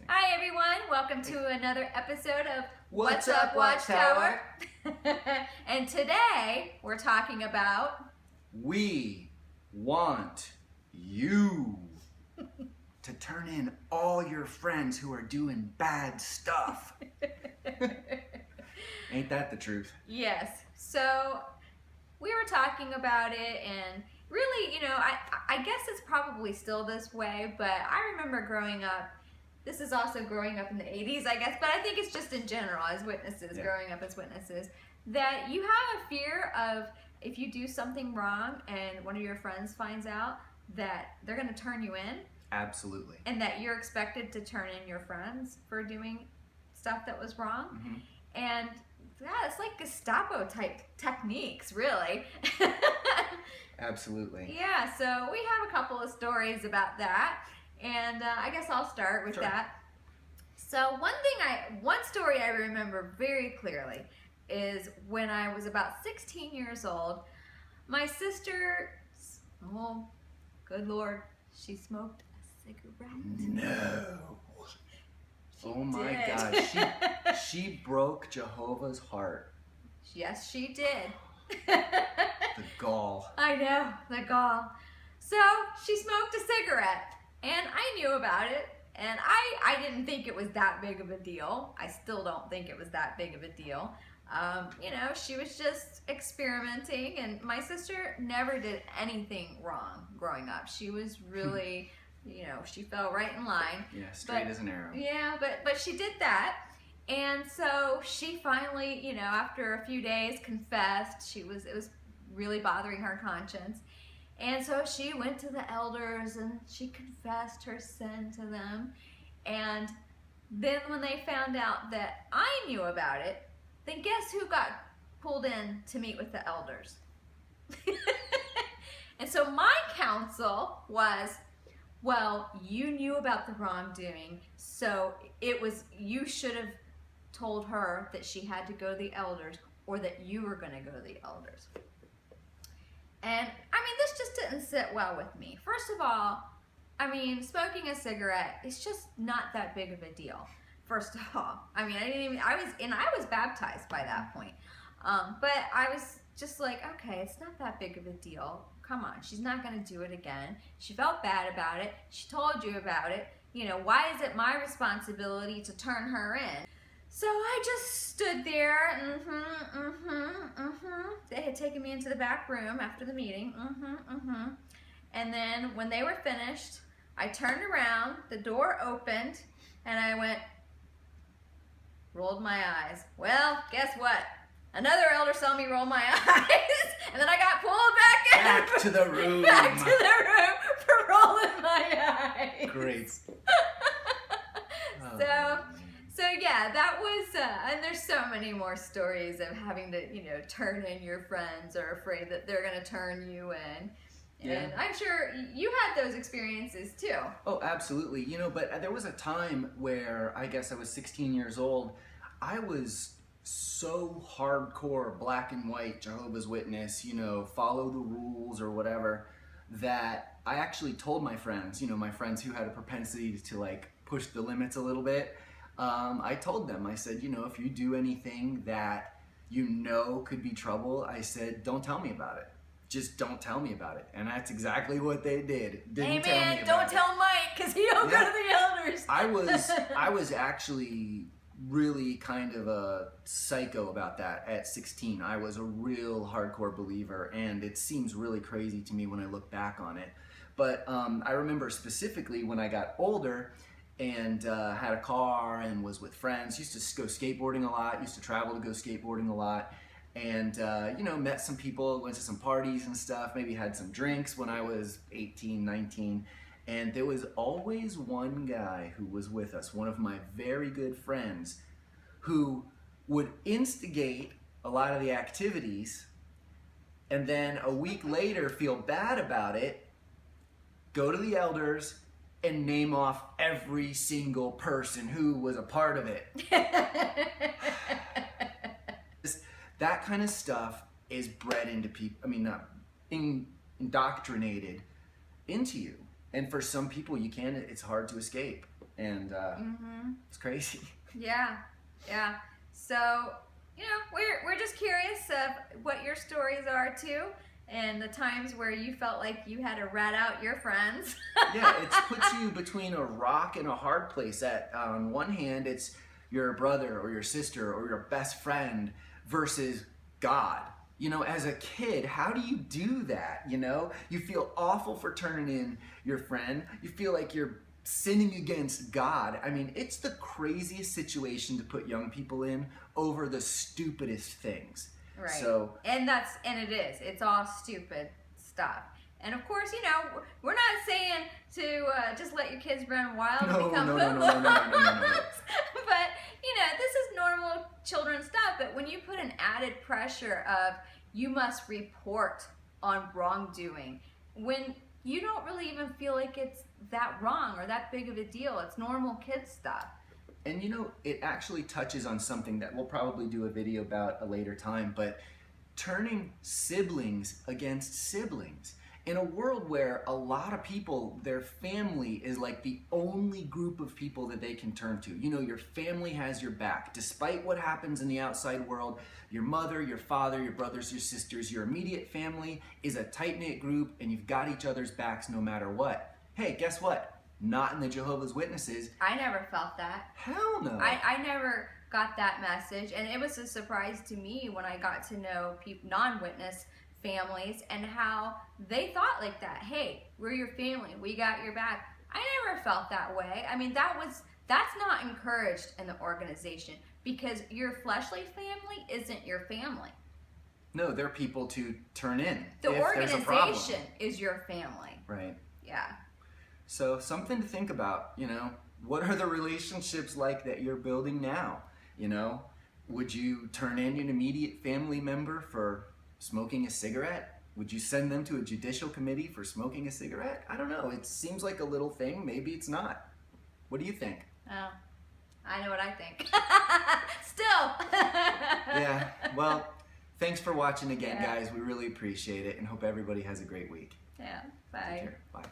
Hi everyone, welcome to another episode of What's Up, Watchtower? And today we're talking about We want you to turn in all your friends who are doing bad stuff. Ain't that the truth? Yes. So we were talking about it, and really, I guess it's probably still this way, but I remember growing up. This is also growing up in the 80s, I guess, but I think it's just in general as witnesses, growing up as witnesses, that you have a fear of if you do something wrong and one of your friends finds out, that they're going to turn you in. Absolutely. And that you're expected to turn in your friends for doing stuff that was wrong. Mm-hmm. And yeah, it's like Gestapo type techniques, really. Absolutely. Yeah, so we have a couple of stories about that. And I guess I'll start with that. So one story I remember very clearly is when I was about 16 years old. My sister, oh, good Lord, she smoked a cigarette. No. Oh my did. God, she broke Jehovah's heart. Yes, she did. The gall. I know, the gall. So she smoked a cigarette. And I knew about it, and I didn't think it was that big of a deal. I still don't think it was that big of a deal. She was just experimenting, and my sister never did anything wrong growing up. She was really, she fell right in line. Yeah, straight as an arrow. Yeah, but she did that. And so she finally, after a few days confessed. It was really bothering her conscience. And so she went to the elders and she confessed her sin to them. And then when they found out that I knew about it, then guess who got pulled in to meet with the elders? And so my counsel was, well, you knew about the wrongdoing, so you should have told her that she had to go to the elders, or that you were going to go to the elders. And, this just didn't sit well with me. First of all, smoking a cigarette is just not that big of a deal. First of all, I was baptized by that point. But I was just like, okay, it's not that big of a deal. Come on, she's not going to do it again. She felt bad about it. She told you about it. Why is it my responsibility to turn her in? So I just stood there, They had taken me into the back room after the meeting, And then when they were finished, I turned around, the door opened, and I rolled my eyes. Well, guess what? Another elder saw me roll my eyes, and then I got pulled back to the room. Back to the room for rolling my eyes. Great. So yeah, that was, and there's so many more stories of having to, turn in your friends, or afraid that they're going to turn you in. And I'm sure you had those experiences too. Oh, absolutely. But there was a time where I guess I was 16 years old. I was so hardcore black and white Jehovah's Witness, follow the rules or whatever, that I actually told my friends, my friends who had a propensity to like push the limits a little bit. I told them, I said, if you do anything that could be trouble, I said, don't tell me about it. Just don't tell me about it. And that's exactly what they did. Didn't tell me about don't tell Mike, because he don't go to the elders. I was actually really kind of a psycho about that at 16. I was a real hardcore believer, and it seems really crazy to me when I look back on it. But I remember specifically when I got older, and had a car and was with friends, used to go skateboarding a lot, used to travel to go skateboarding a lot, and met some people, went to some parties and stuff, maybe had some drinks when I was 18, 19, and there was always one guy who was with us, one of my very good friends, who would instigate a lot of the activities, and then a week later feel bad about it, go to the elders, and name off every single person who was a part of it. That kind of stuff is bred into people, indoctrinated into you. And for some people, it's hard to escape. and it's crazy. Yeah, yeah. So, you know, we're just curious of what your stories are too, and the times where you felt like you had to rat out your friends. Yeah, it puts you between a rock and a hard place. At on one hand, it's your brother or your sister or your best friend versus God. You know, as a kid, how do you do that? You know, you feel awful for turning in your friend. You feel like you're sinning against God. I mean, it's the craziest situation to put young people in over the stupidest things. Right. So, and it is. It's all stupid stuff. And of course, you know, we're not saying to just let your kids run wild and become hoodlums. But, you know, this is normal children's stuff. But when you put an added pressure of you must report on wrongdoing, when you don't really even feel like it's that wrong or that big of a deal, it's normal kid stuff. And you know, it actually touches on something that we'll probably do a video about a later time, but turning siblings against siblings. In a world where a lot of people, their family is like the only group of people that they can turn to. You know, your family has your back. Despite what happens in the outside world, your mother, your father, your brothers, your sisters, your immediate family is a tight-knit group, and you've got each other's backs no matter what. Hey, guess what? Not in the Jehovah's Witnesses. I never felt that. Hell no. I never got that message, and it was a surprise to me when I got to know non-witness families and how they thought like that. Hey, we're your family, we got your back. I never felt that way. I mean, that's not encouraged in the organization, because your fleshly family isn't your family. No, they're people to turn in. The if organization is your family. Right. Yeah. So something to think about, you know, what are the relationships like that you're building now? You know, would you turn in an immediate family member for smoking a cigarette? Would you send them to a judicial committee for smoking a cigarette? I don't know. It seems like a little thing. Maybe it's not. What do you think? Oh, I know what I think. Still. Yeah. Well, thanks for watching again, guys. We really appreciate it and hope everybody has a great week. Yeah. Bye. Take care. Bye.